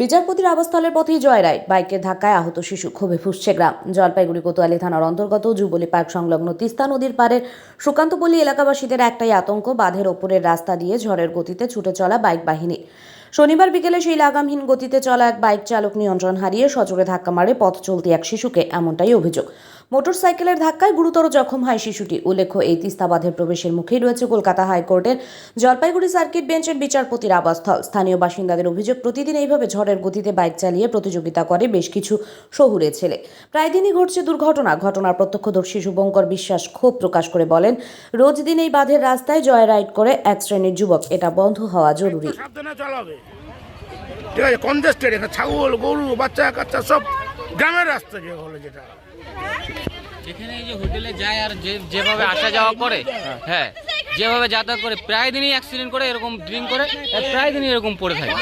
বিচারপতির আবাসস্থলের পথেই জয়রাইড, বাইকের ধাক্কায় আহত শিশু, ক্ষোভে ফুঁসছে গ্রাম। জলপাইগুড়ি কোতোয়ালি থানার অন্তর্গত যুবলী পার্ক সংলগ্ন তিস্তা নদীর পাড়ের সুকান্তপল্লী এলাকাবাসীদের একটাই আতঙ্ক, বাঁধের ওপরের রাস্তা দিয়ে ঝড়ের গতিতে ছুটে চলা বাইক বাহিনী। শনিবার বিকেলে সেই লাগামহীন গতিতে চলা এক বাইক চালক নিয়ন্ত্রণ হারিয়ে সজোরে ধাক্কা মারে পথ চলতি এক শিশুকে, এমনটাই অভিযোগ। মোটরসাইকেলের ধাক্কায় গুরুতর জখম হয় শিশুটি। উল্লেখ্য, এই তিস্তা বাঁধের প্রবেশের মুখেই রয়েছে কলকাতা হাইকোর্টের জলপাইগুড়ি সার্কিট বেঞ্চের বিচারপতির আবাসস্থল। স্থানীয় বাসিন্দাদের অভিযোগ, প্রতিদিন এইভাবে ঝড়ের গতিতে বাইক চালিয়ে প্রতিযোগিতা করে বেশ কিছু শহুরে ছেলে। প্রায় দিনই ঘটছে দুর্ঘটনা। ঘটনার প্রত্যক্ষদর্শী শুভঙ্কর বিশ্বাস ক্ষোভ প্রকাশ করে বলেন, রোজ দিন এই বাঁধের রাস্তায় জয় রাইড করে এক শ্রেণীর যুবক, এটা বন্ধ হওয়া জরুরি। সাবধানে চালাবে, ঠিক আছে? কনজেস্টেড, এখানে ছাগল গরু বাচ্চা কাচ্চা সব গ্রামের রাস্তা যে হলো, যেটা এখানে এই যে হোটেলে যায় আর যেভাবে আসা যাওয়া করে, হ্যাঁ যেভাবে যাতায়াত করে, প্রায় দিনই অ্যাক্সিডেন্ট করে, এরকম ড্রিঙ্ক করে, প্রায় দিনই এরকম পড়ে থাকে।